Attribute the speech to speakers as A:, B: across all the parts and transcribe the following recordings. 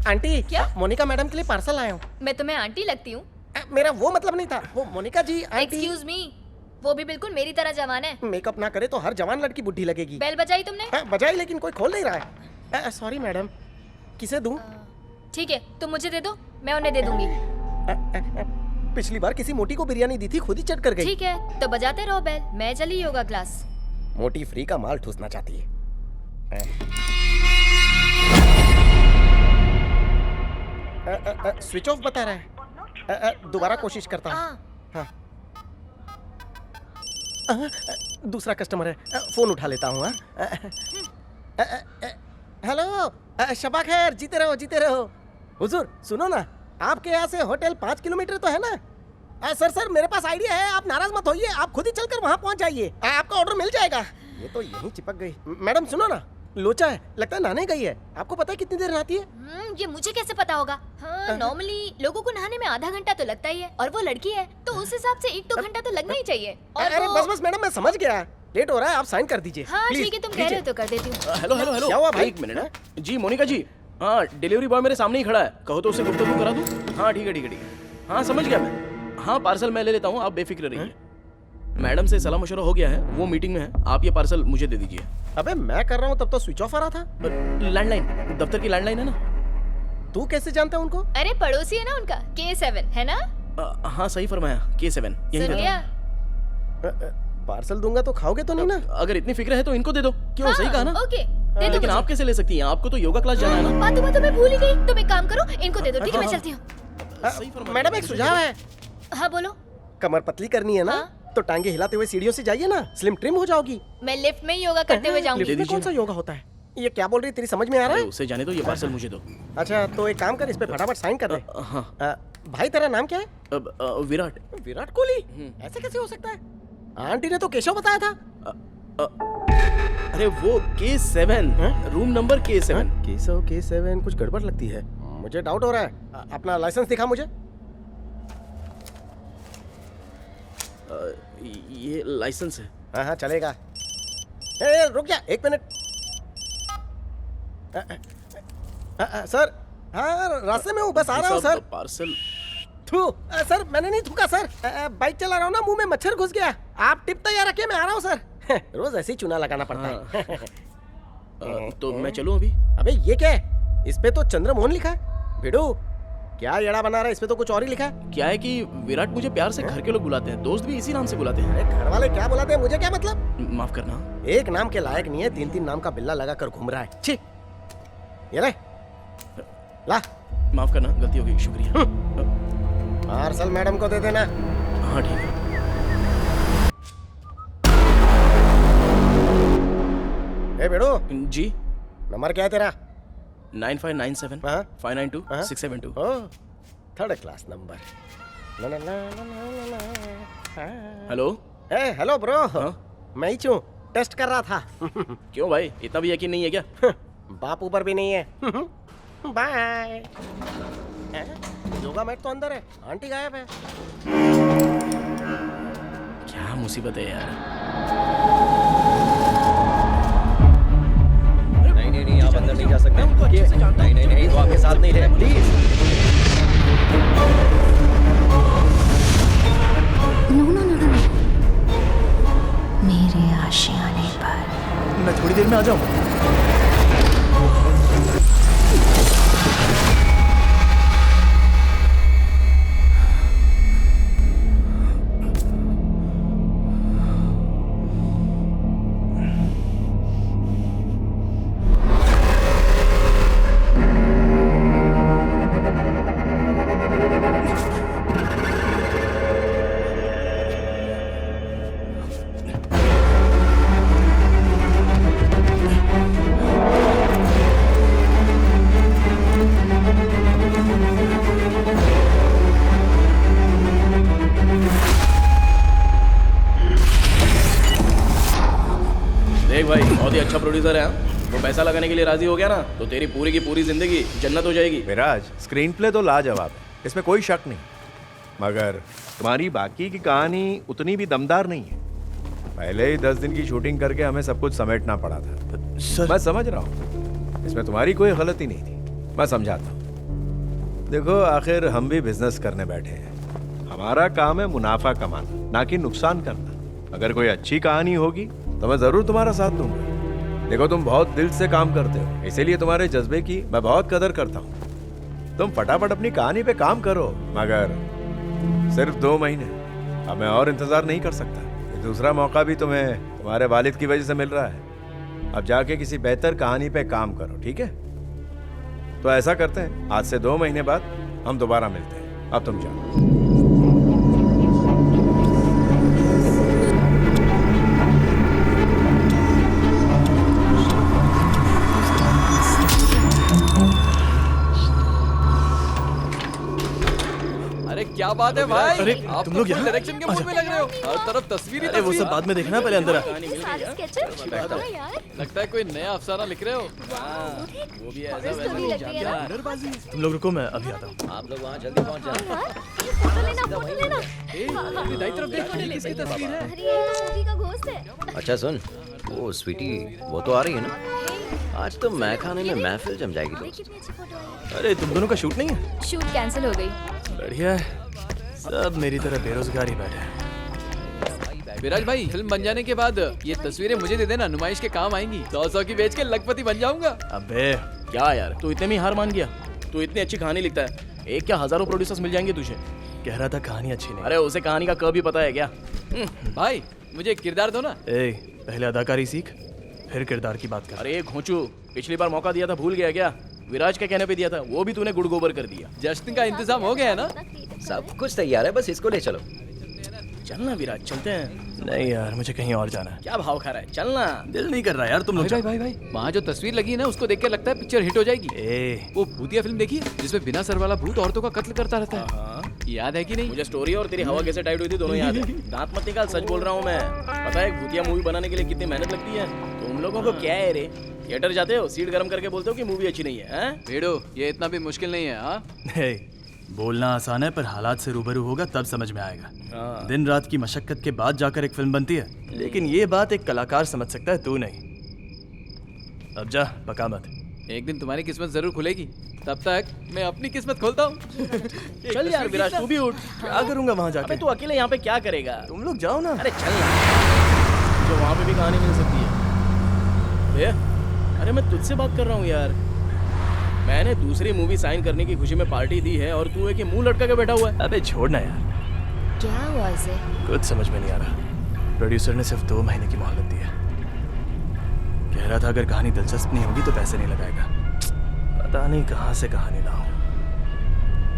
A: Aunty, क्या Monika madam के लिए पार्सल आया हूँ।
B: मैं तुम्हें आंटी लगती हूँ?
A: मेरा वो मतलब नहीं था, वो मोनिका जी आंटी।
B: एक्सक्यूज मी, वो भी बिल्कुल मेरी तरह जवान है।
A: मेकअप ना करे तो हर जवान लड़की बुढ़ी लगेगी।
B: बेल बजाई तुमने?
A: बजाई, लेकिन कोई खोल नहीं रहा है। सॉरी मैडम, किसे दूं?
B: ठीक है, तुम मुझे दे दो, मैं उन्हें दे दूंगी।
A: पिछली बार किसी मोटी को बिरयानी दी थी, खुद ही चट कर गई।
B: ठीक है, तो बजाते रहो बेल, मैं चली योगा क्लास।
A: मोटी फ्री का माल ठूसना चाहती है। स्विच ऑफ बता रहा है। दोबारा कोशिश करता हूँ। हाँ। दूसरा कस्टमर है, फोन उठा लेता हूँ। हेलो, शबा खैर, जीते रहो जीते रहो। हुजूर सुनो ना, आपके यहाँ से होटल 5 किलोमीटर तो है ना? सर मेरे पास आइडिया है, आप नाराज मत होइए, आप खुद ही चलकर वहाँ पहुँच जाइए, आपका ऑर्डर मिल जाएगा। ये तो यहीं चिपक गई। मैडम सुनो ना, लोचा है, लगता है नहाने गई है। आपको पता है कितनी देर नहाती है?
B: ये मुझे कैसे पता होगा? हाँ, नॉर्मली लोगों को नहाने में आधा घंटा तो लगता ही है, और वो लड़की है तो उस हिसाब से 1-2 घंटा तो लगना ही चाहिए। और
A: अरे बस मैडम, मैं समझ गया, लेट हो रहा है, आप साइन कर दीजिए।
B: हाँ ठीक है, तुम कह रहे हो तो कर देती हूँ।
C: हेलो हेलो हेलो,
A: क्या हुआ भाई?
C: एक मिनट जी। मोनिका जी, हाँ डिलीवरी बॉय मेरे सामने ही खड़ा है, कहो तो उससे गुफ्तगू करा दूं? हाँ ठीक है ठीक है ठीक है, हाँ समझ गया मैं। हाँ पार्सल मैं ले लेता हूँ, आप बेफिक्र रहिए। मैडम से सलाह मशवरा हो गया है, वो मीटिंग में है, आप ये पार्सल मुझे दे दीजिए।
A: अबे मैं कर रहा हूँ तब तो स्विच ऑफ आ रहा था।
C: लैंडलाइन, दफ्तर की लैंडलाइन है ना।
A: तू कैसे जानता है उनको?
B: अरे पड़ोसी है ना उनका, K7 है ना?
C: हाँ सही फरमाया, K7 यही
B: सुन गया?
A: पार्सल दूंगा तो खाओगे तो नहीं ना?
C: अगर इतनी फिक्र है तो इनको दे दो। क्यों?
B: हाँ,
C: सही कहा ना?
B: ओके, दे दो
C: लेकिन
B: मुझे।
C: आप कैसे ले सकती हैं? आपको तो योगा क्लास जाना है ना।
B: बातों में भूल ही गई। तुम एक काम करो, इनको दे दो, ठीक है? मैं चलती हूँ।
A: मैडम एक सुझाव है।
B: हाँ बोलो।
A: कमर पतली करनी है ना, तो टांगे हिलाते हुए सीढ़ियों से जाइए ना, स्लिम ट्रिम हो जाओगी।
B: मैं लिफ्ट में ही योगा करते हुए जाऊंगी।
A: लिफ्ट में कौन सा योगा होता है? ये क्या बोल रही है, तेरी समझ में आ रहा है?
C: उसे जाने दो, ये पार्सल मुझे दो।
A: अच्छा तो एक काम कर, इस पे फटाफट साइन कर दे।
C: हाँ
A: भाई तेरा नाम क्या है?
C: विराट।
A: विराट कोहली? ऐसे कैसे हो सकता है? आंटी ने तो केशव बताया था।
C: अरे वो K7, room number K7।
A: Keshav K7, कुछ गड़बड़ लगती है, मुझे डाउट हो रहा है। अपना लाइसेंस दिखा मुझे।
C: ये लाइसेंस है।
A: हाँ हाँ चलेगा। ए, रुक जा 1 मिनट। सर, हाँ रास्ते में हूँ, बस आ रहा हूँ सर।
C: पार्सल।
A: थू, सर मैंने नहीं थूका सर, बाइक चला रहा हूँ ना, मुंह में मच्छर घुस गया। आप टिप तैयार रखिए, मैं आ रहा हूँ सर। रोज ऐसे ही चूना लगाना पड़ता है।
C: तो मैं चलूं अभी?
A: अबे ये क्या है? इस पे तो चंद्रमोहन लिखा है। भिड़ू क्या येड़ा बना रहा है, इस पे तो कुछ और ही लिखा है।
C: क्या है कि विराट मुझे प्यार से घर के लोग बुलाते हैं, दोस्त भी इसी नाम से बुलाते हैं।
A: घर वाले क्या बुलाते हैं, मुझे क्या मतलब?
C: माफ करना।
A: एक नाम के लायक नहीं है, 3-3 नाम का बिल्ला लगा कर घूम रहा है। छी, ये ले ला।
C: माफ करना, गलती हो गई, शुक्रिया।
A: पार्सल मैडम को दे देना।
C: हाँ ठीक है।
A: ए बेड़ो
C: जी,
A: नंबर क्या है तेरा?
C: 9597 592 672।
A: Third class number.
C: Hello.
A: Hello bro, मैं ही हूँ, टेस्ट कर रहा था।
C: क्यों भाई, इतना भी यकीन नहीं है क्या?
A: बाप ऊपर भी नहीं है। बाय। योगा मैट तो अंदर है, आंटी गायब है।
C: क्या मुसीबत है यार।
D: नहीं आप अंदर नहीं जा सकते। नहीं वो आपके साथ नहीं रहे, प्लीज।
E: नो मेरे आशियाने पर।
C: मैं थोड़ी देर में आ जाऊँ। प्रोड्यूसर है हाँ? वो पैसा लगाने के लिए राजी हो गया ना तो तेरी पूरी की पूरी जिंदगी जन्नत हो जाएगी।
F: विराज, स्क्रीन प्ले तो लाजवाब है, इसमें कोई शक नहीं, मगर तुम्हारी बाकी की कहानी उतनी भी दमदार नहीं है। पहले ही 10 दिन की शूटिंग करके हमें सब कुछ समेटना पड़ा था।
C: सर
F: मैं समझ रहा हूँ, इसमें तुम्हारी कोई गलती नहीं थी, मैं समझाता हूँ। देखो, आखिर हम भी बिजनेस करने बैठे हैं, हमारा काम है मुनाफा कमाना, ना कि नुकसान करना। अगर कोई अच्छी कहानी होगी तो मैं जरूर तुम्हारा साथ दूंगा। देखो, तुम बहुत दिल से काम करते हो, इसीलिए तुम्हारे जज्बे की मैं बहुत कदर करता हूँ। तुम फटाफट अपनी कहानी पे काम करो, मगर सिर्फ 2 महीने, अब मैं और इंतजार नहीं कर सकता। ये दूसरा मौका भी तुम्हें तुम्हारे वालिद की वजह से मिल रहा है। अब जाके किसी बेहतर कहानी पे काम करो, ठीक है? तो ऐसा करते हैं, आज से 2 महीने बाद हम दोबारा मिलते हैं। अब तुम जाओ।
G: अरे क्या बात है भाई,
C: अरे,
G: आप
C: तुम
G: तो
C: लोग
G: फुल
C: यहाँ?
G: डायरेक्शन के मूड में लग रहे हो। हर तरफ तस्वीर ही
C: अरे वो
G: तस्वीर।
C: सब बाद में देखना, पहले अंदर आ।
B: सारे स्केचेस यार
G: लगता है कोई नया अफसाना लिख रहे हो।
C: वो भी ऐसा
B: तो
C: वैसा
B: भी
C: नहीं
B: लगती है ना
C: तुम लोग रुको, मैं अभी आता हूँ।
D: आप लोग वहाँ जल्दी पहुँच जाओ।
B: यार ये फोटो लेना
G: अपनी दाई तरफ देखो, ये किसकी तस्वीर है?
B: अरे ये तो मूवी का घोस्ट है।
D: अच्छा सुन, वो स्वीटी वो तो आ रही है ना? आज तो मैं खाने में महफिल जम जाएगी दोस्त।
B: कितनी अच्छी फोटो है।
C: अरे तुम दोनों का शूट नहीं है?
B: शूट कैंसिल हो गई।
C: बढ़िया है, सब मेरी तरह बेरोजगार ही बैठे हैं।
G: विराज भाई, फिल्म बन जाने के बाद ये तस्वीरें मुझे दे देना, नुमाइश के काम आएंगी। 100 की बेच के लखपति बन जाऊंगा।
C: अबे क्या यार, तू इतने में ही हार मान गया? तू इतनी अच्छी कहानी लिखता है, एक क्या हजारों प्रोड्यूसर्स मिल जाएंगे तुझे। कह रहा था कहानी अच्छी नहीं। अरे उसे कहानी का क भी पता है क्या?
G: भाई मुझे एक किरदार दो ना।
C: ए, पहले अदाकारी सीख, फिर किरदार की बात कर। अरे घोंचू, पिछली बार मौका दिया था, भूल गया क्या? विराज के कहने पे दिया था, वो भी तूने गुड़ गोबर कर दिया।
G: जश्न का इंतजाम हो गया है ना?
D: सब कुछ तैयार है, बस इसको ले चलो।
C: चलना विराज, चलते हैं। नहीं यार, मुझे कहीं और जाना है। क्या भाव खा रहा है? चलना। दिल नहीं कर रहा यार, तुम लोग
G: भाई भाई भाई, वहाँ जो तस्वीर लगी है ना, उसको देख के लगता है पिक्चर हिट हो जाएगी। वो भूतिया फिल्म देखी है जिसमें बिना सर वाला भूत औरतों का कत्ल करता रहता है, याद है कि नहीं?
C: मुझे स्टोरी और तेरी हवा कैसे टाइट हुई थी दोनों याद है। दांत मत निकाल, सच बोल रहा हूँ मैं। पता है भूतिया मूवी बनाने के लिए कितनी मेहनत लगती है? तुम लोगों को क्या है रे, थिएटर जाते हो, सीट गर्म करके बोलते हो कि मूवी अच्छी नहीं है।
G: भेड़ो, ये इतना भी मुश्किल नहीं है। हाँ
H: बोलना आसान है, पर हालात से रूबरू होगा तब समझ में आएगा।
C: हाँ।
H: दिन रात की मशक्कत के बाद जाकर एक फिल्म बनती है, लेकिन ये बात एक कलाकार समझ सकता है, तू नहीं। अब जा, पका मत।
G: एक दिन तुम्हारी किस्मत जरूर खुलेगी, तब तक मैं अपनी किस्मत खोलता हूँ।
C: चल यार विराज, तू भी उठ।
H: क्या करूंगा वहां जाके?
C: अबे तू अकेले यहाँ पे क्या करेगा?
H: तुम लोग जाओ ना।
C: अरे चल ना, जो वहाँ पे भी कहानी मिल सकती है। बे, अरे मैं तुझसे बात कर रहा हूँ यार। मैंने दूसरी मूवी साइन करने की खुशी में पार्टी दी है और तू है कि मुंह लटका के बैठा हुआ है।
H: अबे छोड़ना यार,
B: क्या हुआ इसे?
H: कुछ समझ में नहीं आ रहा। प्रोड्यूसर ने सिर्फ 2 महीने की मोहलत दी है। कह रहा था अगर कहानी दिलचस्प नहीं होगी तो पैसे नहीं लगाएगा। पता नहीं कहाँ से कहानी लाऊं।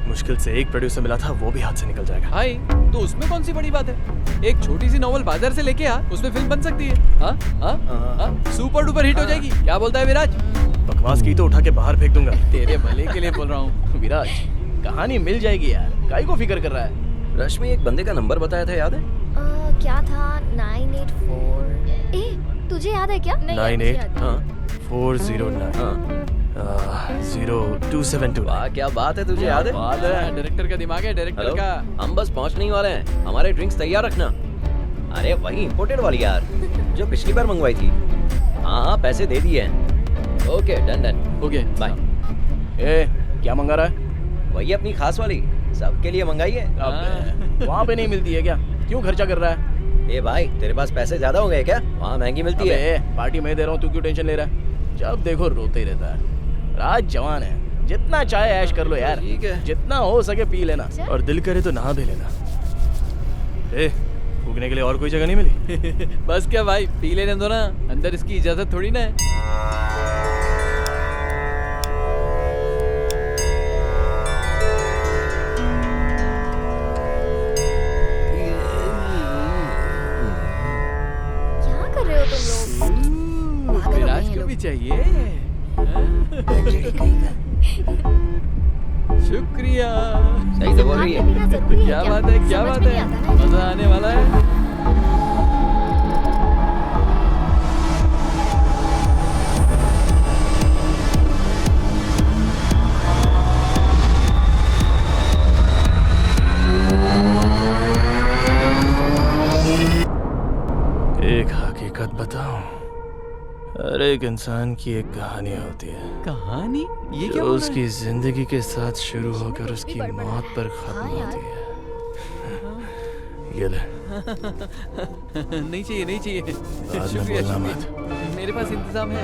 H: मुश्किल से एक प्रोड्यूसर मिला था, वो भी हाथ से निकल जाएगा।
G: भाई तो उसमें कौन सी बड़ी बात है? एक छोटी सी नॉवल बाजार से लेके आ, उसमें फिल्म बन सकती है। हाँ हाँ हाँ, सुपर डुपर हिट हो जाएगी। क्या बोलता है विराज?
H: बकवास की तो उठा के बाहर फेंक दूंगा।
G: तेरे भले के लिए बोल रहा हूँ।
C: विराज, कहानी मिल जाएगी यार, काहे को फिक्र कर रहा है?
D: रश्मि एक बंदे का नंबर बताया था, याद है?
B: क्या था? 984। ए तुझे याद है क्या?
H: 98
D: हाँ
H: 409
D: हाँ।
H: 0272।
D: वाह क्या बात है, तुझे याद है?
G: बात है, डायरेक्टर का दिमाग है, डायरेक्टर
D: हेलो,
G: का।
D: हम बस पहुंचने ही वाले हैं, हमारे ड्रिंक्स तैयार रखना। अरे वही इंपोर्टेड वाली यार, जो पिछली बार मंगवाई थी। हाँ हाँ, पैसे दे दिए हैं। Okay done done,
G: okay
D: bye.
C: ए, क्या मंगा रहा है?
D: वही अपनी खास वाली, सबके लिए मंगाई है।
C: अबे, वहाँ पे नहीं मिलती है क्या? क्यों खर्चा कर रहा है?
D: ए भाई, तेरे पास पैसे ज्यादा हो गए क्या? वहाँ महंगी मिलती है।
C: अबे, पार्टी मैं दे रहा हूँ, तू क्यों टेंशन ले रहा है? जब देखो रोते ही रहता है। राज जवान है, जितना चाहे ऐश कर लो यार।
G: ठीक है।
C: जितना हो सके पी लेना।
H: और दिल करे तो नहा भी लेना। ए, फूकने के लिए और कोई जगह नहीं मिली?
G: बस क्या भाई, पी लेने दो ना, अंदर इसकी इजाजत थोड़ी ना है।
B: क्या कर रहे हो तुम लोग? पागल हो गए
G: विराज
B: हैं
G: को
B: लोग।
G: भी चाहिए। शुक्रिया।
D: सही तो बोल रही है।
B: पीना जरूरी है
G: क्या बात है, क्या
B: समझ
G: बात
B: में
G: है,
B: नहीं आता ना।
G: मजा आने वाला है।
H: हर एक इंसान की एक कहानी होती है
G: कहानी ये
H: जो
G: क्या बोल रहा
H: उसकी जिंदगी के साथ शुरू होकर उसकी मौत पर खत्म
B: हाँ यार।
H: होती है। ये ले,
G: है? नहीं चाहिए नहीं चाहिए
H: बाद में
G: शुक्रिया
H: बोलना
G: शुक्रिया मेरे पास इंतजाम है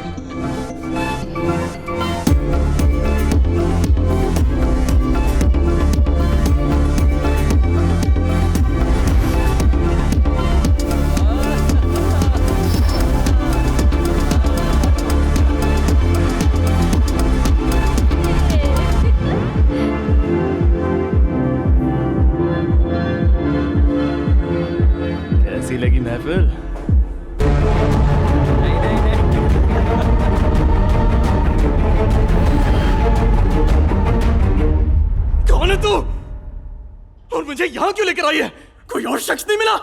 H: कैसी लगी महफिल? कौन है तू? और मुझे यहां क्यों लेकर आई है? कोई और शख्स नहीं मिला?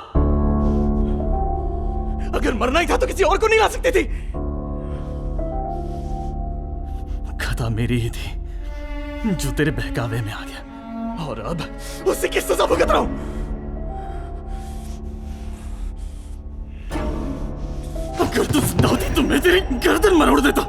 H: अगर मरना ही था तो किसी और को नहीं ला सकती थी। खता मेरी ही थी जो तेरे बहकावे में आ गया, और अब उससे किस सजा भुगत रहा हूं? अगर तू जिंदा होती तो मैं तेरी गर्दन मरोड़ देता।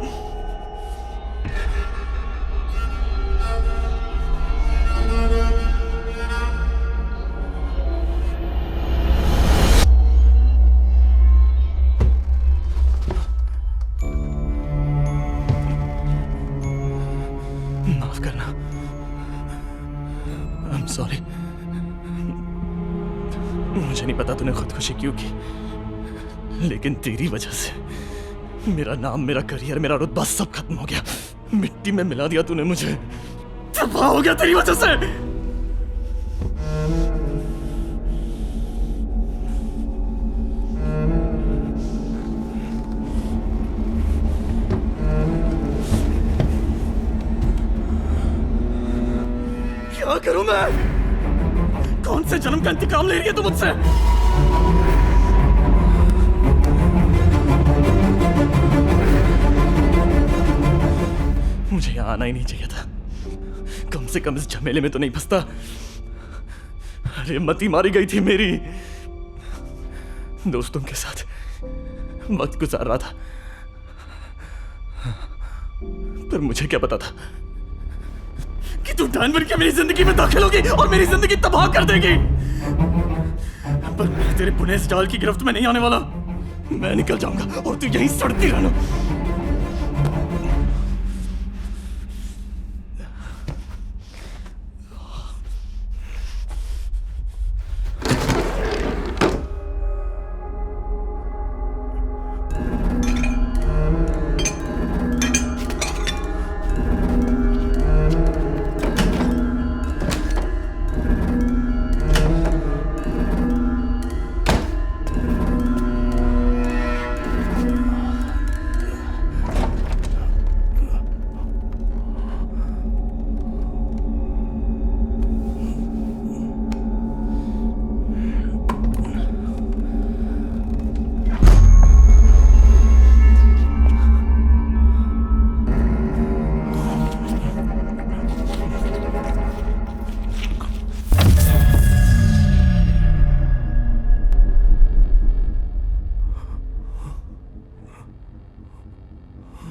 H: माफ करना, आई एम सॉरी। मुझे नहीं पता तूने खुदकुशी क्यों की, लेकिन तेरी वजह से मेरा नाम, मेरा करियर, मेरा रुतबा सब खत्म हो गया। मिट्टी में मिला दिया तूने मुझे। तबाह हो गया तेरी वजह से। क्या करूं मैं? कौन से जन्म का इंतकाम ले रही है तू मुझसे? मुझे यहाँ आना ही नहीं चाहिए था। कम से कम इस झमेले में तो नहीं फंसता। अरे मती मारी गई थी मेरी। दोस्तों के साथ वक्त गुजार रहा था, पर मुझे क्या पता था कि तू जान बन के मेरी जिंदगी में दाखिल होगी और मेरी जिंदगी तबाह कर देगी। पर मैं तेरे पुणे इस जाल की गिरफ्त में नहीं आने वाला। मैं निकल जाऊंगा और तू यहीं सड़ती रहना।